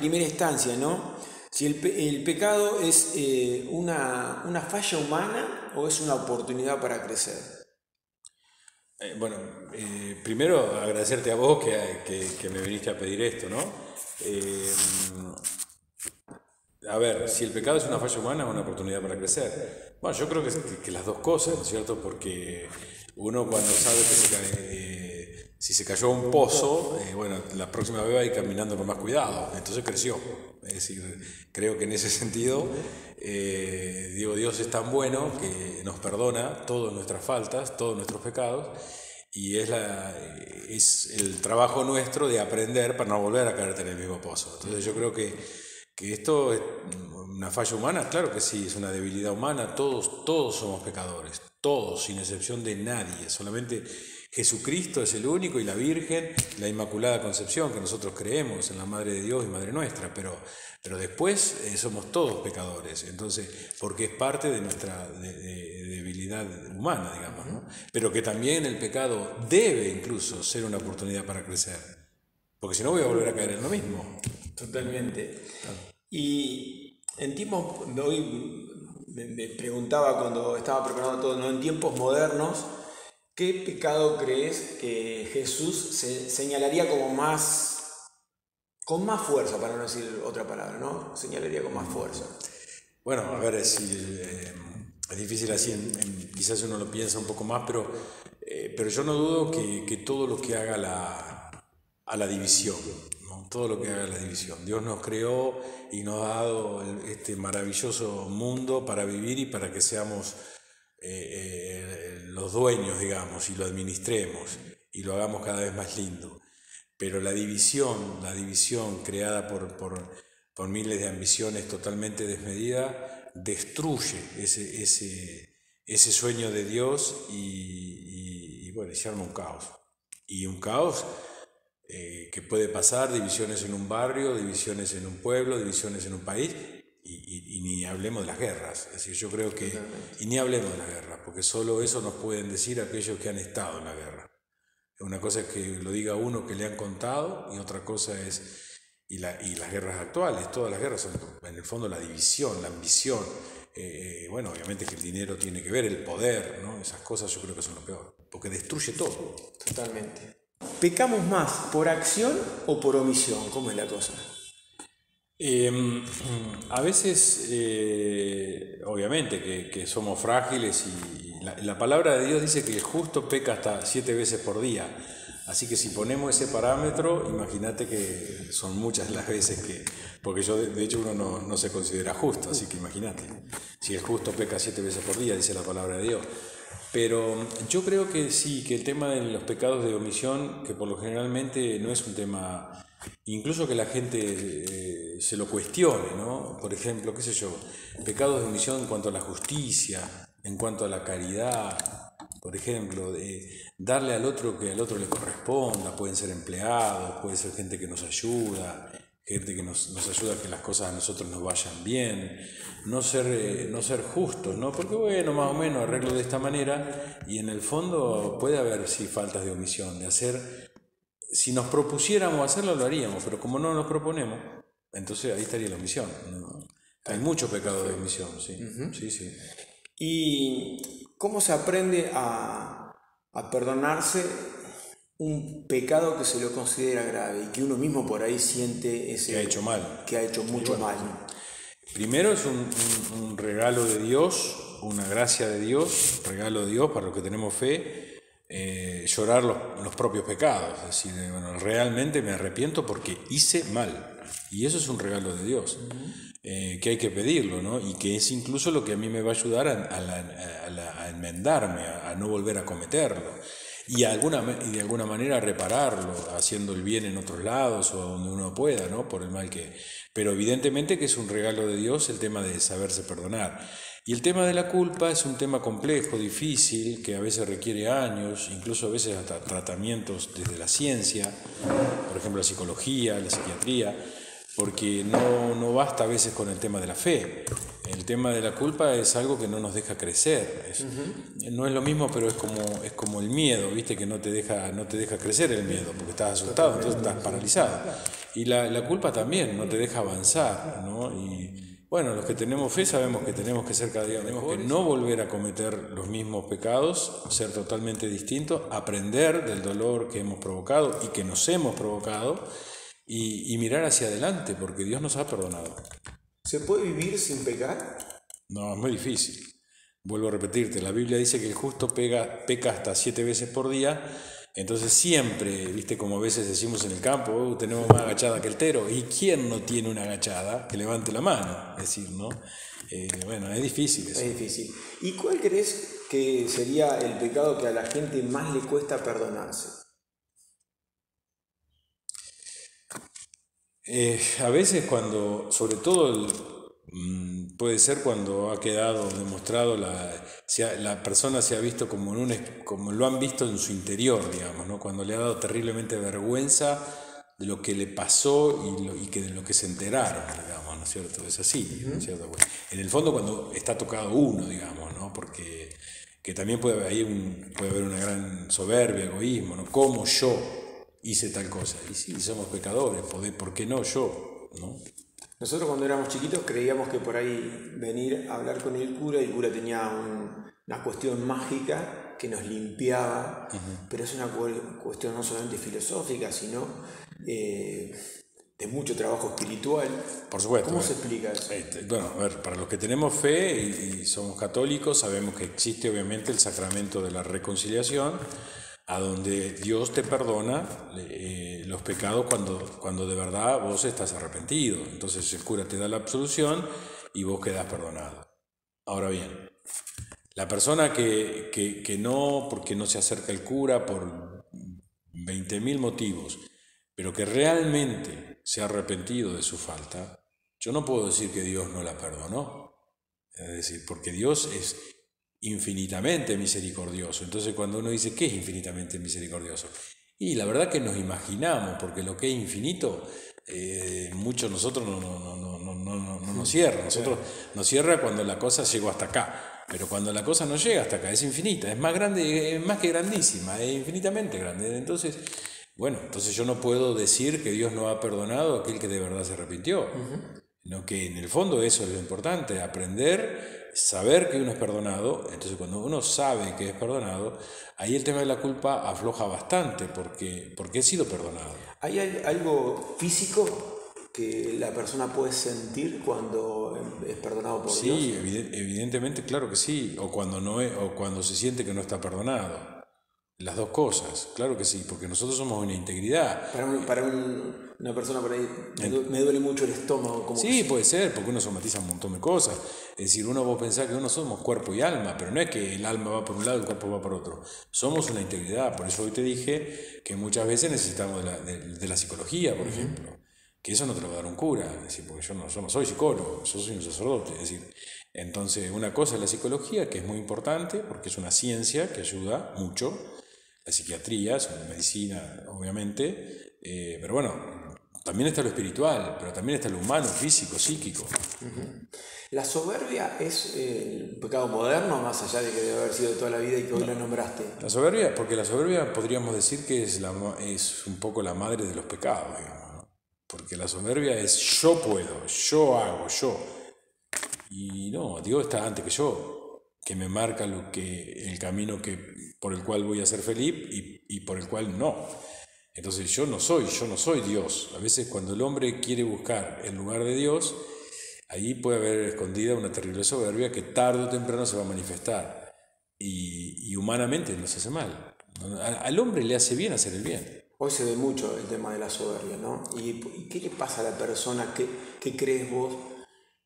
primera instancia, ¿no? Si el pecado es una falla humana o es una oportunidad para crecer. Bueno, primero agradecerte a vos que me viniste a pedir esto, ¿no? A ver, si el pecado es una falla humana, es una oportunidad para crecer. Bueno, yo creo que las dos cosas, ¿no es cierto? Porque uno cuando sabe que si se cayó a un pozo, bueno, la próxima vez va a ir caminando con más cuidado. Entonces creció. Es decir, creo que en ese sentido, digo, Dios es tan bueno que nos perdona todas nuestras faltas, todos nuestros pecados, y es el trabajo nuestro de aprender para no volver a caerte en el mismo pozo. Entonces yo creo que esto es una falla humana, claro que sí, es una debilidad humana, todos somos pecadores, todos, sin excepción de nadie, solamente Jesucristo es el único y la Virgen, la Inmaculada Concepción, que nosotros creemos en la Madre de Dios y Madre nuestra, pero después somos todos pecadores, entonces, porque es parte de nuestra debilidad humana, digamos, ¿no? Pero que también el pecado debe incluso ser una oportunidad para crecer, porque si no voy a volver a caer en lo mismo. Totalmente. Y en tiempos, hoy me preguntaba cuando estaba preparando todo, ¿no? En tiempos modernos, ¿qué pecado crees que Jesús señalaría como con más fuerza, para no decir otra palabra, ¿no? Señalaría con más fuerza. Bueno, a ver, es difícil así, quizás uno lo piensa un poco más, pero yo no dudo que todo lo que haga a la división, ¿no? Todo lo que haga la división. Dios nos creó y nos ha dado este maravilloso mundo para vivir y para que seamos los dueños, digamos, y lo administremos y lo hagamos cada vez más lindo. Pero la división creada por miles de ambiciones totalmente desmedidas, destruye ese sueño de Dios y bueno, se arma un caos. Y un caos que puede pasar, divisiones en un barrio, divisiones en un pueblo, divisiones en un país, y ni hablemos de las guerras. Es decir, yo creo que, y ni hablemos de las guerras, porque solo eso nos pueden decir aquellos que han estado en la guerra. Una cosa es que lo diga uno que le han contado y otra cosa es, y las guerras actuales, todas las guerras son en el fondo la división, la ambición, bueno, obviamente que el dinero tiene que ver, el poder, ¿no? Esas cosas yo creo que son lo peor, porque destruye todo. Totalmente. ¿Pecamos más por acción o por omisión? ¿Cómo es la cosa? A veces, obviamente, que somos frágiles y la palabra de Dios dice que el justo peca hasta 7 veces por día. Así que si ponemos ese parámetro, imagínate que son muchas las veces porque yo de hecho uno no se considera justo, así que imagínate. Si el justo peca 7 veces por día, dice la palabra de Dios. Pero yo creo que sí, que el tema de los pecados de omisión, que por lo generalmente no es un tema, incluso que la gente se lo cuestione, ¿no? Por ejemplo, qué sé yo, pecados de omisión en cuanto a la justicia, en cuanto a la caridad, por ejemplo, darle al otro que al otro le corresponda, pueden ser empleados, puede ser gente que nos ayuda, gente que nos ayuda a que las cosas a nosotros nos vayan bien, no ser justos, ¿no? Porque bueno, más o menos arreglo de esta manera y en el fondo puede haber sí faltas de omisión, de hacer, si nos propusiéramos hacerlo lo haríamos, pero como no nos proponemos, entonces ahí estaría la omisión, ¿no? Hay mucho pecado de omisión, sí, sí. ¿Y cómo se aprende a perdonarse un pecado que se lo considera grave y que uno mismo por ahí siente que ha hecho mal, que ha hecho mucho mal? Primero es un regalo de Dios, una gracia de Dios, regalo de Dios para los que tenemos fe, llorar los propios pecados, es decir, bueno, realmente me arrepiento porque hice mal, y eso es un regalo de Dios, que hay que pedirlo, ¿no? Y que es incluso lo que a mí me va a ayudar a enmendarme, a no volver a cometerlo. Y de alguna manera repararlo, haciendo el bien en otros lados o donde uno pueda, ¿no? Por el mal que... Pero evidentemente que es un regalo de Dios el tema de saberse perdonar. Y el tema de la culpa es un tema complejo, difícil, que a veces requiere años, incluso a veces hasta tratamientos desde la ciencia, por ejemplo la psicología, la psiquiatría, porque no basta a veces con el tema de la fe. El tema de la culpa es algo que no nos deja crecer. No es lo mismo, pero es como el miedo, ¿viste? Que no te deja crecer el miedo, porque estás asustado, entonces estás paralizado. Y la culpa también no te deja avanzar, ¿no? Y bueno, los que tenemos fe sabemos que tenemos que ser cada día mejores, que no volver a cometer los mismos pecados, ser totalmente distintos, aprender del dolor que hemos provocado y que nos hemos provocado, y mirar hacia adelante, porque Dios nos ha perdonado. ¿Se puede vivir sin pecar? No, es muy difícil. Vuelvo a repetirte, la Biblia dice que el justo peca hasta 7 veces por día, entonces siempre, viste, como a veces decimos en el campo, tenemos más agachada que el tero, ¿y quién no tiene una agachada? Que levante la mano, es decir, ¿no? Bueno, es difícil eso. Es difícil. ¿Y cuál crees que sería el pecado que a la gente más le cuesta perdonarse? A veces cuando, sobre todo puede ser cuando ha quedado demostrado, la persona se ha visto como lo han visto en su interior, digamos, ¿no? Cuando le ha dado terriblemente vergüenza de lo que le pasó y de lo que se enteraron, digamos, ¿no es cierto? Es así, ¿no es cierto? Bueno, en el fondo cuando está tocado uno, digamos, ¿no? Porque que también puede haber una gran soberbia, egoísmo, ¿no? ¿Cómo yo hice tal cosa? Y sí, somos pecadores, ¿por qué no yo? ¿No? Nosotros cuando éramos chiquitos creíamos que por ahí venir a hablar con el cura, y el cura tenía una cuestión mágica que nos limpiaba, pero es una cuestión no solamente filosófica, sino de mucho trabajo espiritual. Por supuesto. ¿Cómo se explica eso? Bueno, a ver, para los que tenemos fe y somos católicos, sabemos que existe obviamente el sacramento de la reconciliación, a donde Dios te perdona los pecados cuando de verdad vos estás arrepentido. Entonces el cura te da la absolución y vos quedás perdonado. Ahora bien, la persona que no, porque no se acerca el cura por 20.000 motivos, pero que realmente se ha arrepentido de su falta, yo no puedo decir que Dios no la perdonó. Es decir, porque Dios es infinitamente misericordioso. Entonces cuando uno dice, ¿qué es infinitamente misericordioso? Y la verdad que nos imaginamos, porque lo que es infinito, muchos nosotros no nos cierra. Nosotros nos cierra cuando la cosa llegó hasta acá. Pero cuando la cosa no llega hasta acá, es infinita, es más grande, es más que grandísima, es infinitamente grande. Entonces, bueno, entonces yo no puedo decir que Dios no ha perdonado a aquel que de verdad se arrepintió. No, que en el fondo eso es lo importante, aprender, saber que uno es perdonado. Entonces cuando uno sabe que es perdonado, ahí el tema de la culpa afloja bastante, porque he sido perdonado. ¿Hay algo físico que la persona puede sentir cuando es perdonado por Dios? Sí, evidentemente, claro que sí, o cuando se siente que no está perdonado. Las dos cosas, claro que sí, porque nosotros somos una integridad. Para una persona por ahí, me duele mucho el estómago. Como sí, puede ser, porque uno somatiza un montón de cosas. Es decir, vos pensás que uno somos cuerpo y alma, pero no es que el alma va por un lado y el cuerpo va por otro. Somos una integridad, por eso hoy te dije que muchas veces necesitamos de la psicología, por ejemplo. Que eso no te lo va a dar un cura, es decir, porque yo no soy psicólogo, yo soy un sacerdote. Es decir, entonces una cosa es la psicología, que es muy importante, porque es una ciencia que ayuda mucho. La psiquiatría, es una medicina, obviamente, pero bueno, también está lo espiritual, pero también está lo humano, físico, psíquico. ¿La soberbia es el pecado moderno, más allá de que debe haber sido toda la vida y que hoy la nombraste? La soberbia, porque la soberbia podríamos decir que es un poco la madre de los pecados, digamos, ¿no? Porque la soberbia es yo puedo, yo hago, yo. Y no, Dios está antes que yo, que me marca el camino por el cual voy a ser feliz y por el cual no. Entonces yo no soy Dios. A veces cuando el hombre quiere buscar el lugar de Dios, ahí puede haber escondida una terrible soberbia que tarde o temprano se va a manifestar. Y humanamente nos hace mal. Al hombre le hace bien hacer el bien. Hoy se ve mucho el tema de la soberbia, ¿no? ¿Y qué le pasa a la persona? ¿Qué crees vos?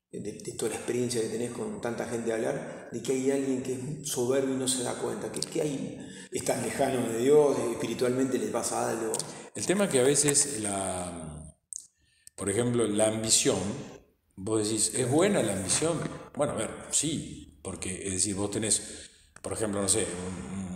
De toda la experiencia que tenés con tanta gente a hablar, de que hay alguien que es soberbio y no se da cuenta, que hay, están lejanos de Dios, espiritualmente les pasa algo. El tema es que a veces, por ejemplo, la ambición, vos decís, ¿es buena la ambición? Bueno, a ver, sí, porque es decir, vos tenés, por ejemplo, no sé,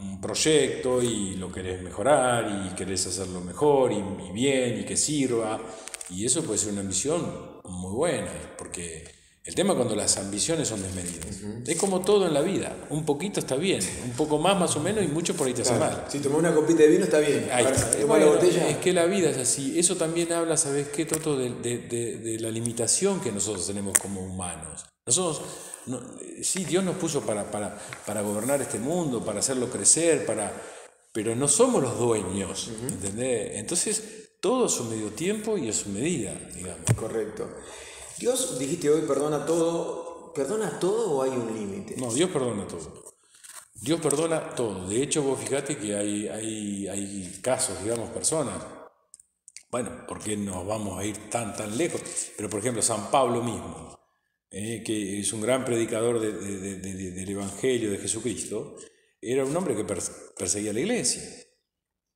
un proyecto y lo querés mejorar y querés hacerlo mejor y bien y que sirva. Y eso puede ser una ambición muy buena, porque el tema es cuando las ambiciones son desmedidas. Es como todo en la vida, un poquito está bien, un poco más o menos, y mucho por ahí te hace mal. Si tomás una copita de vino está bien. Ahora, Tomás la botella. es que la vida es así. Eso también habla, ¿sabes qué, Toto? De la limitación que nosotros tenemos como humanos. Nosotros, sí, Dios nos puso para gobernar este mundo, para hacerlo crecer, pero no somos los dueños, ¿entendés? Entonces, todo a su medio tiempo y a su medida, digamos. Correcto. Dios, dijiste hoy, perdona todo. ¿Perdona todo o hay un límite? No, Dios perdona todo. Dios perdona todo. De hecho, vos fíjate que hay casos, digamos, personas. Bueno, ¿por qué nos vamos a ir tan lejos? Pero, por ejemplo, San Pablo mismo, que es un gran predicador del Evangelio de Jesucristo, era un hombre que perseguía a la iglesia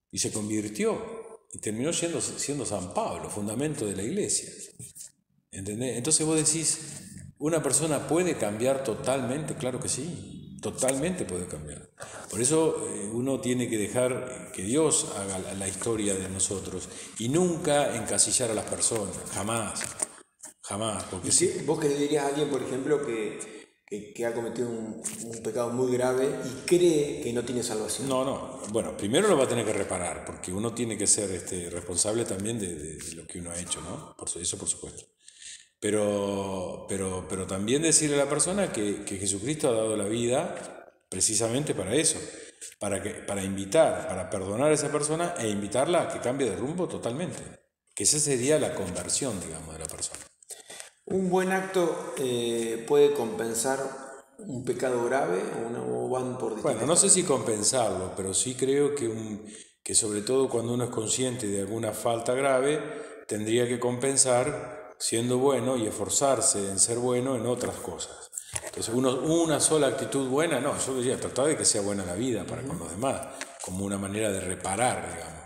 y se convirtió y terminó siendo San Pablo, fundamento de la iglesia. ¿Entendés? Entonces vos decís, ¿una persona puede cambiar totalmente? Claro que sí, totalmente puede cambiar. Por eso uno tiene que dejar que Dios haga la historia de nosotros y nunca encasillar a las personas, jamás, porque sí. ¿Vos qué le dirías a alguien, por ejemplo, que ha cometido un pecado muy grave y cree que no tiene salvación? No, bueno, primero lo va a tener que reparar, porque uno tiene que ser responsable también de lo que uno ha hecho, ¿no? Eso por supuesto. Pero también decirle a la persona que Jesucristo ha dado la vida precisamente para eso, para invitar, para perdonar a esa persona e invitarla a que cambie de rumbo totalmente. Que esa sería la conversión, digamos, de la persona. ¿Un buen acto puede compensar un pecado grave o van por distintas? Bueno, no sé si compensarlo, pero sí creo que sobre todo cuando uno es consciente de alguna falta grave, tendría que compensar siendo bueno y esforzarse en ser bueno en otras cosas. Entonces, una sola actitud buena, no, yo diría tratar de que sea buena la vida para con los demás, como una manera de reparar, digamos.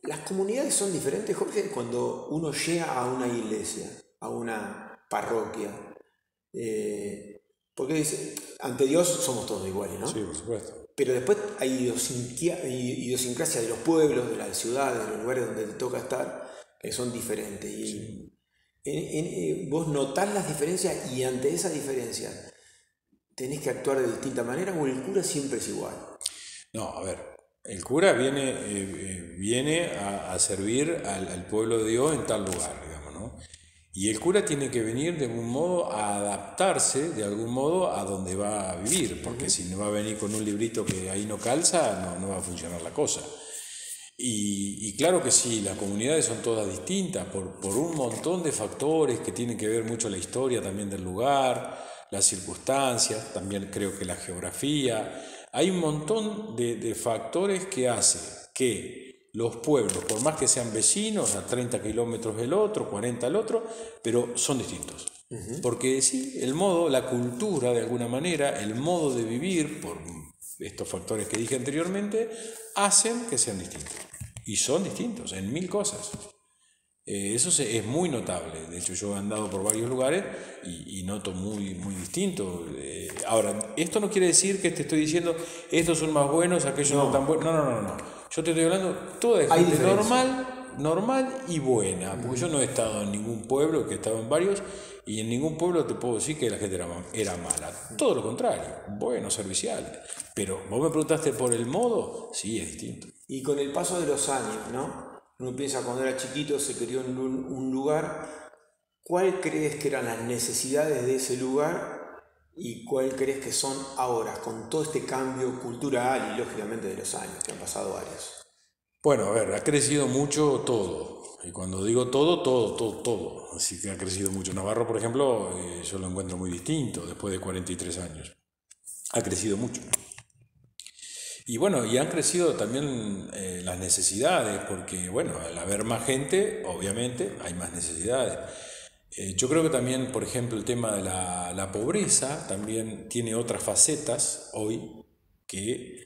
Las comunidades son diferentes, Jorge, cuando uno llega a una iglesia, a una parroquia. Porque dice, ante Dios somos todos iguales, ¿no? Sí, por supuesto. Pero después hay idiosincrasia de los pueblos, de las ciudades, de los lugares donde te toca estar, que son diferentes. Y vos notás las diferencias y ante esa diferencia tenés que actuar de distinta manera o el cura siempre es igual. No, a ver, el cura viene a servir al pueblo de Dios en tal lugar, digamos, ¿no? Y el cura tiene que venir de algún modo a adaptarse, de algún modo, a donde va a vivir, porque si no va a venir con un librito que ahí no calza, no va a funcionar la cosa. Y claro que sí, las comunidades son todas distintas por un montón de factores que tienen que ver mucho la historia también del lugar, las circunstancias, también creo que la geografía. Hay un montón de factores que hacen que los pueblos, por más que sean vecinos, a 30 kilómetros del otro, 40 del otro, pero son distintos. Porque sí, el modo, la cultura de alguna manera, el modo de vivir, por estos factores que dije anteriormente, hacen que sean distintos. Y son distintos en 1000 cosas. Eso es muy notable. De hecho, yo he andado por varios lugares y noto muy distinto. Ahora, esto no quiere decir que te estoy diciendo estos son más buenos, aquellos no tan buenos. No. Yo te estoy hablando toda de gente normal y buena. Porque yo no he estado en ningún pueblo, que he estado en varios, y en ningún pueblo te puedo decir que la gente era mala. Todo lo contrario, bueno, servicial. Pero vos me preguntaste por el modo, sí, es distinto. Y con el paso de los años, ¿no? Uno piensa cuando era chiquito, se crió en un lugar. ¿Cuál crees que eran las necesidades de ese lugar y cuál crees que son ahora, con todo este cambio cultural y lógicamente de los años, que han pasado varios? Bueno, a ver, ha crecido mucho todo. Y cuando digo todo. Así que ha crecido mucho. Navarro, por ejemplo, yo lo encuentro muy distinto después de 43 años. Ha crecido mucho. Y bueno, y han crecido también las necesidades, porque bueno, al haber más gente, obviamente, hay más necesidades. Yo creo que también, por ejemplo, el tema de la pobreza también tiene otras facetas hoy que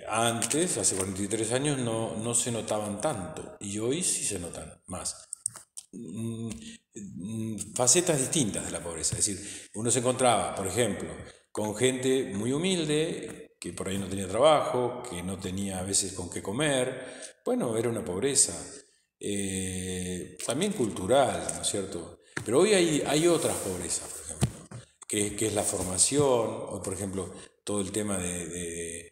antes, hace 43 años, no se notaban tanto, y hoy sí se notan más. Facetas distintas de la pobreza, es decir, uno se encontraba, por ejemplo, con gente muy humilde, que por ahí no tenía trabajo, que no tenía a veces con qué comer. Bueno, era una pobreza. también cultural, ¿no es cierto? Pero hoy hay otras pobrezas, por ejemplo, que es la formación, o por ejemplo, todo el tema de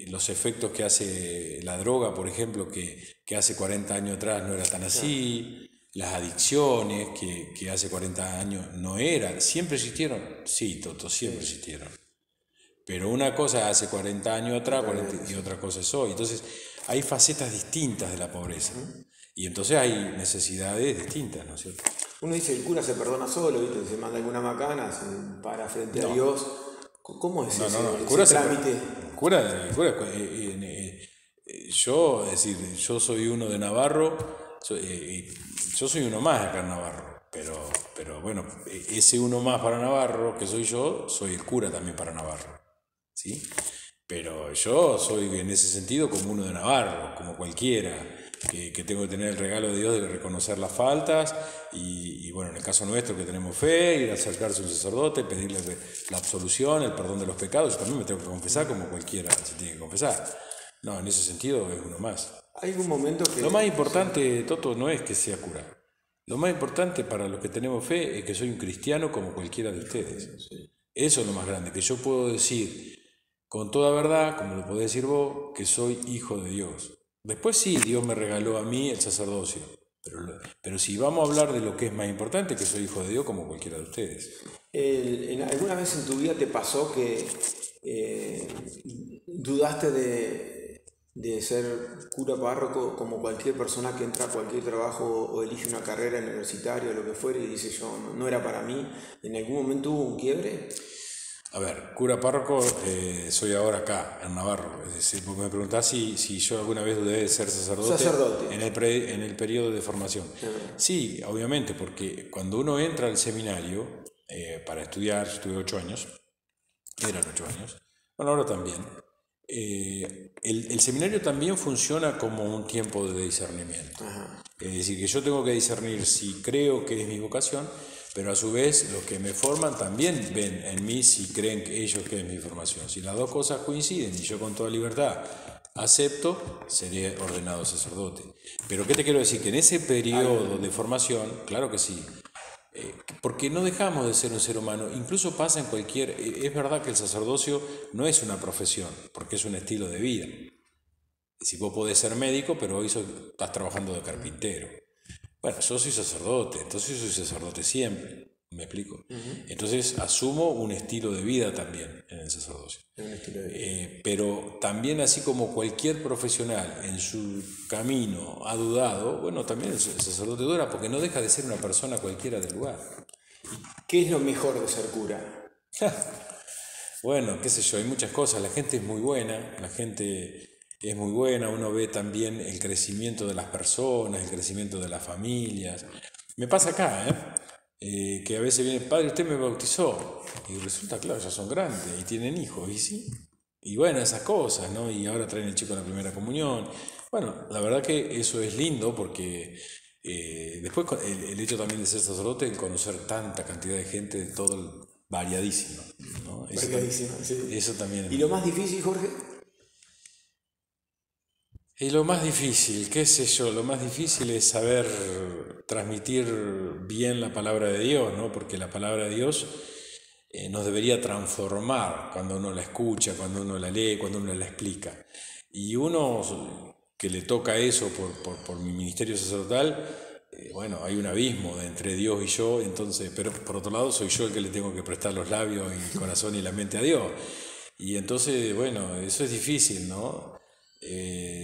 los efectos que hace la droga, por ejemplo, que hace 40 años atrás no era tan así, las adicciones, que hace 40 años no eran, ¿siempre existieron? Sí, Toto, siempre existieron. Pero una cosa hace 40 años atrás 40 y otra cosa es hoy. Entonces, hay facetas distintas de la pobreza. Y entonces hay necesidades distintas, ¿no es cierto? Uno dice, el cura se perdona solo, ¿viste? Se manda alguna macana, se para frente a Dios. ¿Cómo es El cura ese trámite? Yo, es decir, yo soy uno de Navarro, yo soy uno más acá en Navarro, pero bueno, ese uno más para Navarro, que soy yo, soy el cura también para Navarro, ¿sí? Pero yo soy en ese sentido como uno de Navarro, como cualquiera, que tengo que tener el regalo de Dios de reconocer las faltas y bueno, en el caso nuestro que tenemos fe, ir a acercarse a un sacerdote, pedirle la absolución, el perdón de los pecados, yo también me tengo que confesar como cualquiera se tiene que confesar. No, en ese sentido es uno más. ¿Hay algún momento que...? Lo más importante, Toto, no es que sea cura. Lo más importante para los que tenemos fe es que soy un cristiano como cualquiera de ustedes. Eso es lo más grande, que yo puedo decir con toda verdad, como lo podés decir vos, que soy hijo de Dios. Después sí, Dios me regaló a mí el sacerdocio. Pero si vamos a hablar de lo que es más importante, que soy hijo de Dios como cualquiera de ustedes. ¿Alguna vez en tu vida te pasó que dudaste de ser cura párroco como cualquier persona que entra a cualquier trabajo o elige una carrera universitaria o lo que fuera y dice yo no era para mí? ¿En algún momento hubo un quiebre? A ver, cura párroco soy ahora acá, en Navarro. Es decir, porque me preguntás si yo alguna vez dudé de ser sacerdote. En el periodo de formación. Sí, obviamente, porque cuando uno entra al seminario para estudiar, yo estuve 8 años, eran 8 años, bueno, ahora también. El seminario también funciona como un tiempo de discernimiento. Es decir, que yo tengo que discernir si creo que es mi vocación, pero a su vez los que me forman también ven en mí si creen que ellos que es mi formación. Si las dos cosas coinciden y yo con toda libertad acepto, seré ordenado sacerdote. Pero ¿qué te quiero decir? Que en ese periodo de formación, claro que sí, porque no dejamos de ser un ser humano, incluso pasa en cualquier... Es verdad que el sacerdocio no es una profesión, porque es un estilo de vida. Si vos podés ser médico, pero hoy estás trabajando de carpintero. Bueno, yo soy sacerdote, entonces soy sacerdote siempre, ¿me explico? Entonces asumo un estilo de vida también en el sacerdocio. Pero también así como cualquier profesional en su camino ha dudado, bueno, también el sacerdote duda porque no deja de ser una persona cualquiera del lugar. ¿Qué es lo mejor de ser cura? Bueno, qué sé yo, hay muchas cosas, la gente es muy buena, uno ve también el crecimiento de las personas, el crecimiento de las familias. Me pasa acá, que a veces viene, padre, usted me bautizó, y resulta, claro, ya son grandes y tienen hijos, y sí. Y bueno, esas cosas, ¿no? Y ahora traen el chico a la primera comunión. Bueno, la verdad que eso es lindo porque después el hecho también de ser sacerdote, el conocer tanta cantidad de gente de todo el variadísimo, ¿no? Variadísimo, sí. Eso también. ¿Y lo más difícil, Jorge? Y lo más difícil, qué sé yo, lo más difícil es saber transmitir bien la palabra de Dios, ¿no? Porque la palabra de Dios nos debería transformar cuando uno la escucha, cuando uno la lee, cuando uno la explica. Y uno que le toca eso por mi ministerio sacerdotal, bueno, hay un abismo entre Dios y yo, entonces, pero por otro lado soy yo el que le tengo que prestar los labios y el corazón y la mente a Dios. Y entonces, bueno, eso es difícil, ¿no?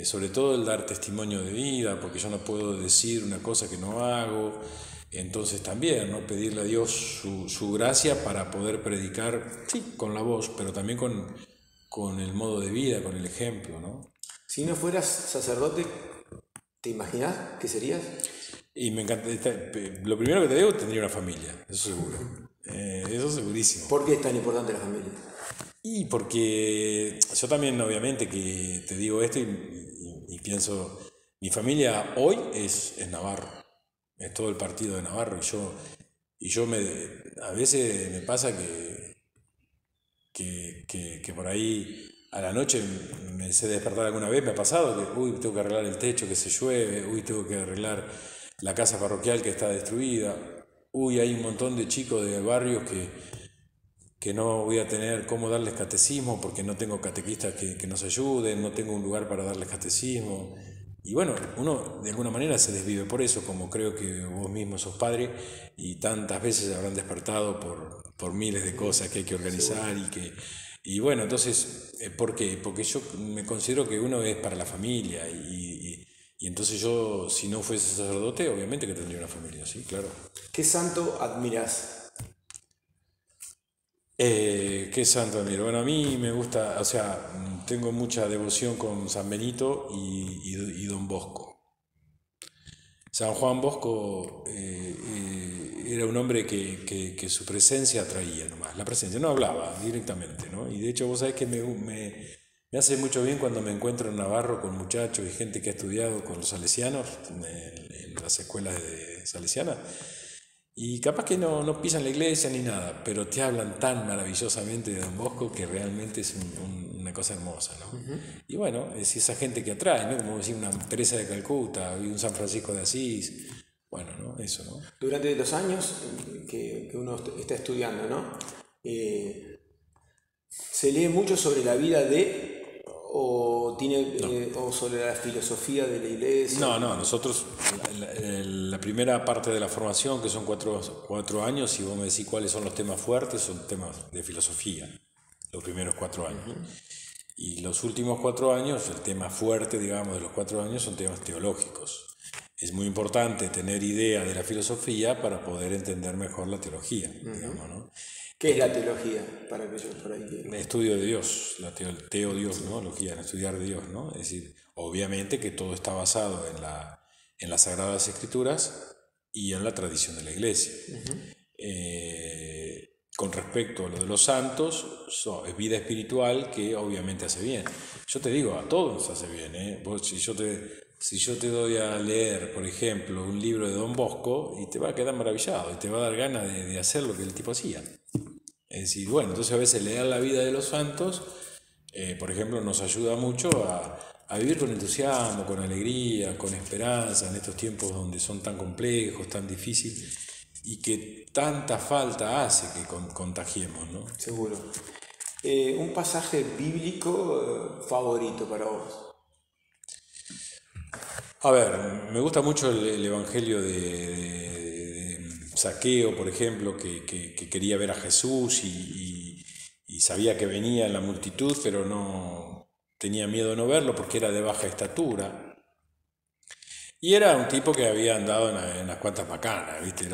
Sobre todo el dar testimonio de vida, porque yo no puedo decir una cosa que no hago. Entonces también, ¿no? Pedirle a Dios su gracia para poder predicar, sí, con la voz, pero también con el modo de vida, con el ejemplo, ¿no? Si no fueras sacerdote, ¿te imaginas qué serías? Y me encanta, lo primero que te digo, tendría una familia, eso seguro. Eso segurísimo. ¿Por qué es tan importante la familia? Y porque yo también, obviamente, que te digo esto y pienso, mi familia hoy es Navarro, es todo el partido de Navarro, y yo a veces me pasa que por ahí a la noche me sé despertar alguna vez, me ha pasado que, uy, tengo que arreglar el techo que se llueve, uy, tengo que arreglar la casa parroquial que está destruida, uy, hay un montón de chicos de barrios que no voy a tener cómo darles catecismo porque no tengo catequistas que nos ayuden, no tengo un lugar para darles catecismo. Y bueno, uno de alguna manera se desvive por eso, como creo que vos mismo sos padre y tantas veces habrán despertado por miles de cosas que hay que organizar y bueno, entonces, ¿por qué? Porque yo me considero que uno es para la familia y entonces yo, si no fuese sacerdote, obviamente que tendría una familia, sí, claro. ¿Qué santo admirás? ¿Qué santo admiro? Bueno, a mí me gusta, o sea, tengo mucha devoción con San Benito y Don Bosco. San Juan Bosco era un hombre que su presencia atraía nomás, la presencia, no hablaba directamente, ¿no? Y de hecho vos sabés que me hace mucho bien cuando me encuentro en Navarro con muchachos y gente que ha estudiado con los salesianos, en las escuelas de salesianas, y capaz que no pisan la iglesia ni nada, pero te hablan tan maravillosamente de Don Bosco que realmente es una cosa hermosa, ¿no? Y bueno, es esa gente que atrae, ¿no? Como decir una Teresa de Calcuta y un San Francisco de Asís, bueno, ¿no? Eso, ¿no? Durante los años que uno está estudiando, ¿no? ¿Se lee mucho sobre la vida de o sobre la filosofía de la iglesia? No, nosotros, la primera parte de la formación, que son cuatro años, si vos me decís cuáles son los temas fuertes, son temas de filosofía, los primeros 4 años. Y los últimos 4 años, el tema fuerte, digamos, de los 4 años son temas teológicos. Es muy importante tener idea de la filosofía para poder entender mejor la teología, digamos, ¿no? ¿Qué es la teología? Para aquellos por ahí El estudio de Dios, teo-Dios, ¿no? Logía, estudiar Dios, ¿no? Es decir, obviamente que todo está basado en las Sagradas Escrituras y en la tradición de la Iglesia. Con respecto a lo de los santos, es vida espiritual que obviamente hace bien. Yo te digo, a todos nos hace bien, ¿eh? Vos, si yo te doy a leer, por ejemplo, un libro de Don Bosco, y te va a quedar maravillado, y te va a dar ganas de hacer lo que el tipo hacía. Es decir, bueno, entonces a veces leer la vida de los santos, por ejemplo, nos ayuda mucho a vivir con entusiasmo, con alegría, con esperanza en estos tiempos donde son tan complejos, tan difíciles y que tanta falta hace que contagiemos, ¿no? Seguro. Un pasaje bíblico favorito para vos. A ver, me gusta mucho el evangelio de Zaqueo, por ejemplo, que quería ver a Jesús y sabía que venía en la multitud, pero no tenía miedo de no verlo porque era de baja estatura. Y era un tipo que había andado en unas cuantas macanas, ¿viste?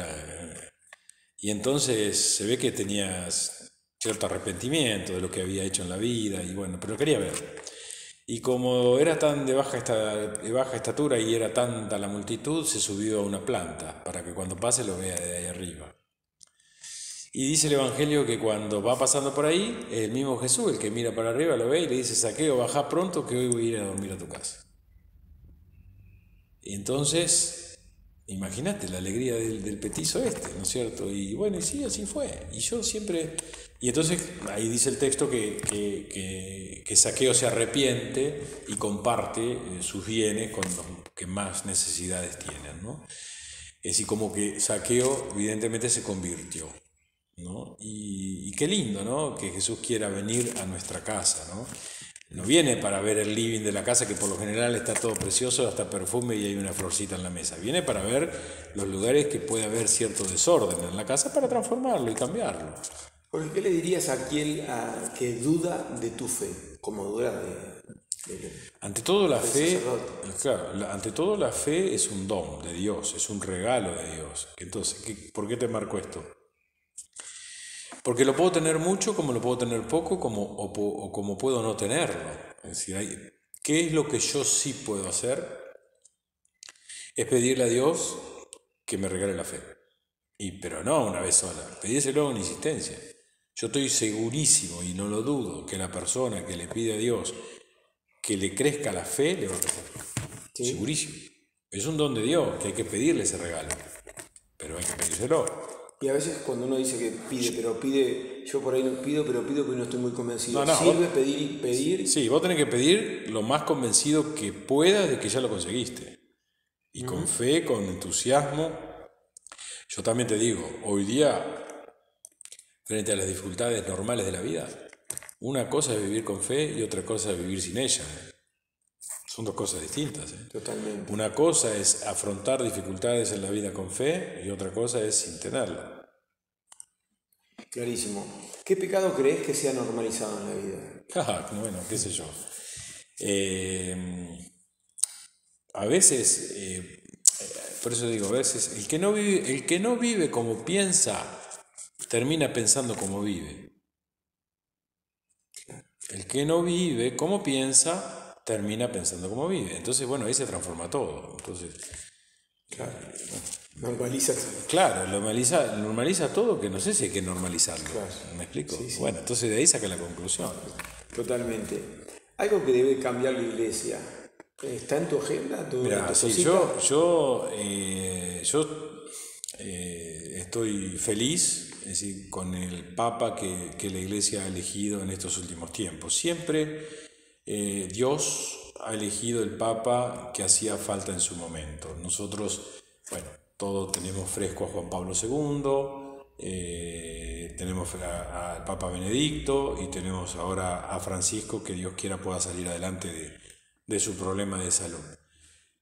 Y entonces se ve que tenía cierto arrepentimiento de lo que había hecho en la vida, y bueno, pero quería ver. Y como era tan de baja estatura y era tanta la multitud, se subió a una planta para que cuando pase lo vea de ahí arriba. Y dice el Evangelio que cuando va pasando por ahí, el mismo Jesús, el que mira para arriba, lo ve y le dice: Zaqueo, bajá pronto que hoy voy a ir a dormir a tu casa. Y entonces, imagínate la alegría del petizo este, ¿no es cierto? Y bueno, y sí, así fue. Y yo siempre... Y entonces ahí dice el texto que Zaqueo se arrepiente y comparte sus bienes con los que más necesidades tienen, ¿no? Es decir, como que Zaqueo evidentemente se convirtió, ¿no? Y qué lindo, ¿no? Que Jesús quiera venir a nuestra casa, ¿no? No viene para ver el living de la casa, que por lo general está todo precioso, hasta perfume y hay una florcita en la mesa. Viene para ver los lugares que puede haber cierto desorden en la casa para transformarlo y cambiarlo. Porque, ¿qué le dirías a aquel que duda de tu fe? Como duda ante todo la fe, sacerdote. claro, ante todo la fe es un don de Dios, es un regalo de Dios. Entonces, ¿por qué te marco esto? Porque lo puedo tener mucho, como lo puedo tener poco, o como puedo no tenerlo. Es decir, ¿qué es lo que yo sí puedo hacer? Es pedirle a Dios que me regale la fe. Pero no una vez sola, pedírselo con insistencia. Yo estoy segurísimo, y no lo dudo, que la persona que le pide a Dios que le crezca la fe, le va a crecer. ¿Sí? Segurísimo. Es un don de Dios, que hay que pedirle ese regalo. Pero hay que pedírselo. Y a veces cuando uno dice que pide, yo por ahí no pido, pero pido porque no estoy muy convencido. No, ¿Sirve pedir? Sí, vos tenés que pedir lo más convencido que puedas de que ya lo conseguiste. Y con fe, con entusiasmo. Yo también te digo, hoy día, frente a las dificultades normales de la vida, una cosa es vivir con fe y otra cosa es vivir sin ella. Son dos cosas distintas. Totalmente. Una cosa es afrontar dificultades en la vida con fe y otra cosa es sin tenerla. Clarísimo. ¿Qué pecado crees que sea normalizado en la vida? Bueno, qué sé yo. A veces, por eso digo, a veces, el que no vive como piensa, termina pensando como vive. El que no vive como piensa, termina pensando como vive. Entonces, bueno, ahí se transforma todo. Entonces, Claro. Normaliza. claro, normaliza todo, que no sé si hay que normalizarlo. Claro. ¿Me explico? Sí, sí. Bueno, entonces de ahí saca la conclusión. Totalmente. Algo que debe cambiar la iglesia. ¿Está en tu agenda? Mirá, sí, cosita? yo estoy feliz, es decir, con el Papa que la Iglesia ha elegido en estos últimos tiempos. Siempre Dios ha elegido el Papa que hacía falta en su momento. Nosotros, bueno, todos tenemos fresco a Juan Pablo II, tenemos al Papa Benedicto y tenemos ahora a Francisco, que Dios quiera pueda salir adelante de su problema de salud.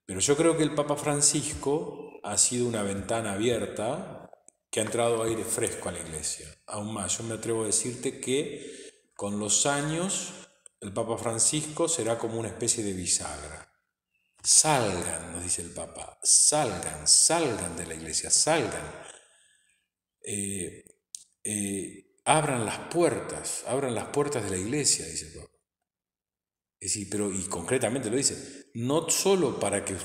Pero yo creo que el Papa Francisco ha sido una ventana abierta que ha entrado aire fresco a la Iglesia. Aún más, yo me atrevo a decirte que con los años el Papa Francisco será como una especie de bisagra. Salgan, nos dice el Papa, salgan de la Iglesia, salgan. Abran las puertas de la Iglesia, dice el Papa. Es decir, pero, y concretamente lo dice, no solo para que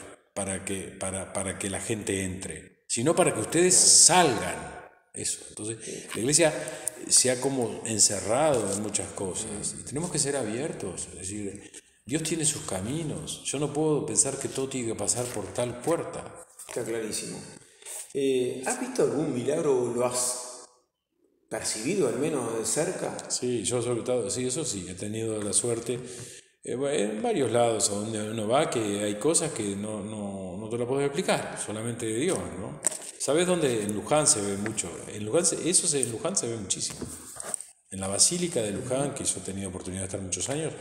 la gente entre, sino para que ustedes salgan. Eso. Entonces, la Iglesia se ha como encerrado en muchas cosas y tenemos que ser abiertos. Es decir, Dios tiene sus caminos. Yo no puedo pensar que todo tiene que pasar por tal puerta. Está clarísimo. ¿Has visto algún milagro o lo has percibido al menos de cerca? Sí, yo sobre todo, sí, eso sí, he tenido la suerte en varios lados a donde uno va que hay cosas que no te lo puedo explicar, solamente Dios, ¿no? ¿Sabes dónde? En Luján se ve mucho. En Luján se ve muchísimo. En la Basílica de Luján, que yo he tenido oportunidad de estar muchos años,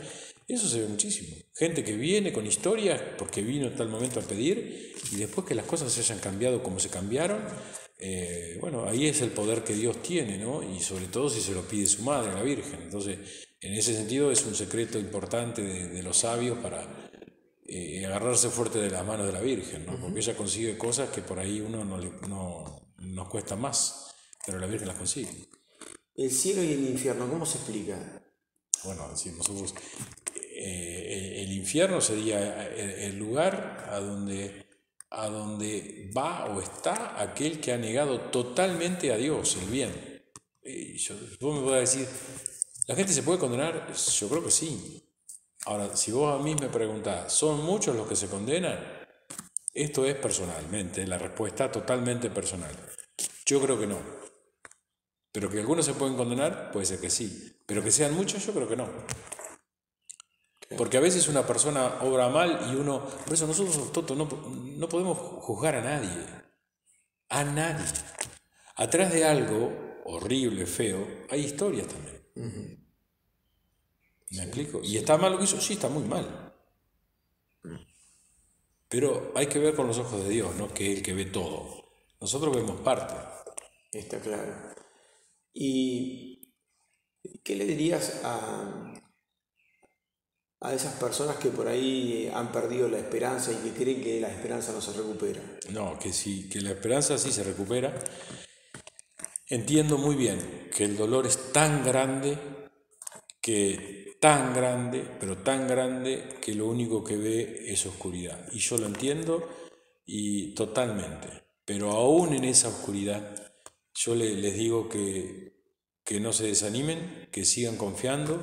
eso se ve muchísimo. Gente que viene con historias porque vino en tal momento a pedir y después que las cosas se hayan cambiado como se cambiaron, bueno, ahí es el poder que Dios tiene, ¿no? Y sobre todo si se lo pide su madre, la Virgen. Entonces, en ese sentido es un secreto importante de los sabios para agarrarse fuerte de las manos de la Virgen, ¿no? Porque ella consigue cosas que por ahí uno nos cuesta más, pero la Virgen las consigue. El cielo y el infierno, ¿cómo se explica? Bueno, si nosotros, el infierno sería el lugar a donde va o está aquel que ha negado totalmente a Dios, el bien. Vos me podés decir, ¿la gente se puede condenar? Yo creo que sí. Ahora, si vos a mí me preguntás, ¿son muchos los que se condenan? Esto es personalmente, la respuesta totalmente personal. Yo creo que no. Pero que algunos se pueden condenar, puede ser que sí. Pero que sean muchos, yo creo que no. Porque a veces una persona obra mal y uno... Por eso nosotros, Toto, no podemos juzgar a nadie. A nadie. Atrás de algo horrible, feo, hay historias también. ¿Me explico? ¿Y está mal lo que hizo? Sí, está muy mal. Pero hay que ver con los ojos de Dios, ¿no? Que es el que ve todo. Nosotros vemos parte. Está claro. ¿Y qué le dirías a esas personas que por ahí han perdido la esperanza y que creen que la esperanza no se recupera? No, que sí, que la esperanza sí se recupera. Entiendo muy bien que el dolor es tan grande, pero tan grande que lo único que ve es oscuridad. Y yo lo entiendo y totalmente. Pero aún en esa oscuridad, yo les digo que no se desanimen, que sigan confiando,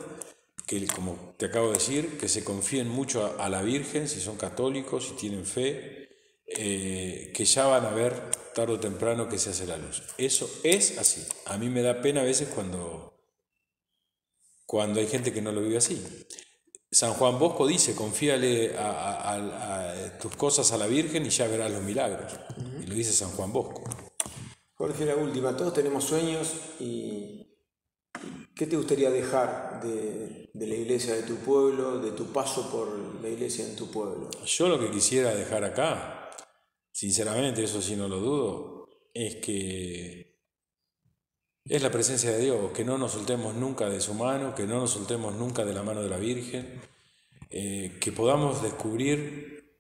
que como te acabo de decir, que se confíen mucho a la Virgen si son católicos, si tienen fe, que ya van a ver tarde o temprano que se hace la luz. Eso es así. A mí me da pena a veces cuando hay gente que no lo vive así. San Juan Bosco dice, confíale a tus cosas a la Virgen y ya verás los milagros. Y lo dice San Juan Bosco. Jorge, la última, todos tenemos sueños y ¿qué te gustaría dejar de la iglesia de tu pueblo, de tu paso por la iglesia en tu pueblo? Yo lo que quisiera dejar acá, sinceramente, eso sí no lo dudo, es que es la presencia de Dios, que no nos soltemos nunca de su mano, que no nos soltemos nunca de la mano de la Virgen, que podamos descubrir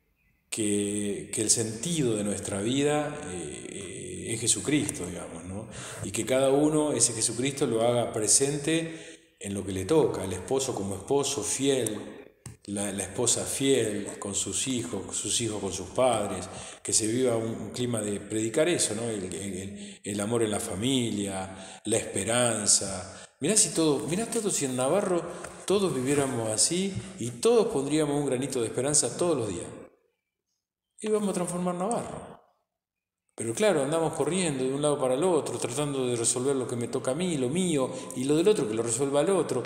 que el sentido de nuestra vida es Jesucristo, digamos, ¿no? Y que cada uno ese Jesucristo lo haga presente en lo que le toca, el esposo como esposo fiel, la esposa fiel con sus hijos con sus padres, que se viva un clima de predicar eso, ¿no? El amor en la familia, la esperanza. Mirá todos si en Navarro todos viviéramos así y todos pondríamos un granito de esperanza todos los días. Y vamos a transformar Navarro. Pero claro, andamos corriendo de un lado para el otro, tratando de resolver lo que me toca a mí, lo mío, y lo del otro que lo resuelva el otro.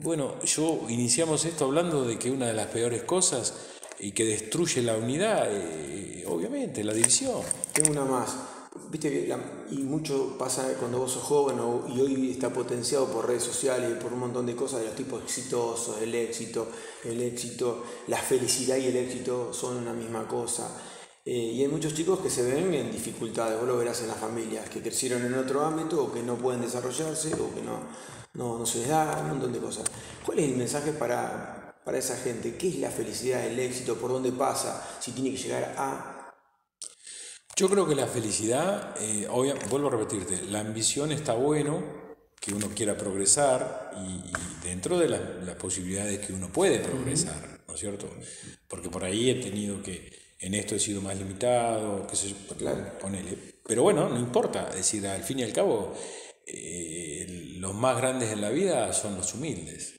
Bueno, iniciamos esto hablando de que una de las peores cosas y que destruye la unidad, obviamente, la división. Tengo una más. Viste que y mucho pasa cuando vos sos joven y hoy está potenciado por redes sociales y por un montón de cosas de los tipos exitosos, el éxito, la felicidad y el éxito son una misma cosa. Y hay muchos chicos que se ven en dificultades, vos lo verás en las familias, que crecieron en otro ámbito o que no pueden desarrollarse o que no se les da, un montón de cosas. ¿Cuál es el mensaje para esa gente? ¿Qué es la felicidad, el éxito? ¿Por dónde pasa? Si tiene que llegar a... Yo creo que la felicidad, vuelvo a repetirte, la ambición está bueno, que uno quiera progresar y dentro de las posibilidades que uno puede progresar, ¿no es cierto? Porque por ahí he tenido en esto he sido más limitado, qué sé yo, Claro. ponele. Pero bueno, no importa, es decir, al fin y al cabo, los más grandes en la vida son los humildes.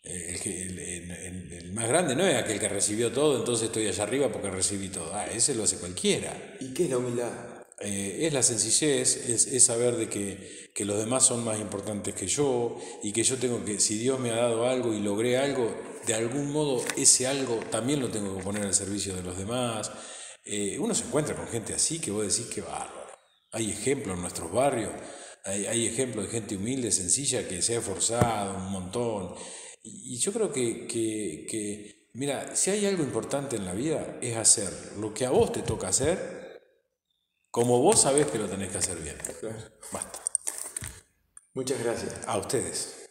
El más grande no es aquel que recibió todo, entonces estoy allá arriba porque recibí todo. Ese lo hace cualquiera. ¿Y qué es la humildad? Es la sencillez, es saber de que los demás son más importantes que yo y que yo tengo que, si Dios me ha dado algo y logré algo, de algún modo ese algo también lo tengo que poner al servicio de los demás. Uno se encuentra con gente así que vos decís que bárbaro. Hay ejemplos en nuestros barrios, hay ejemplos de gente humilde, sencilla, que se ha esforzado un montón. Y yo creo que, mira, si hay algo importante en la vida es hacer lo que a vos te toca hacer como vos sabés que lo tenés que hacer bien. Claro. Basta. Muchas gracias. A ustedes.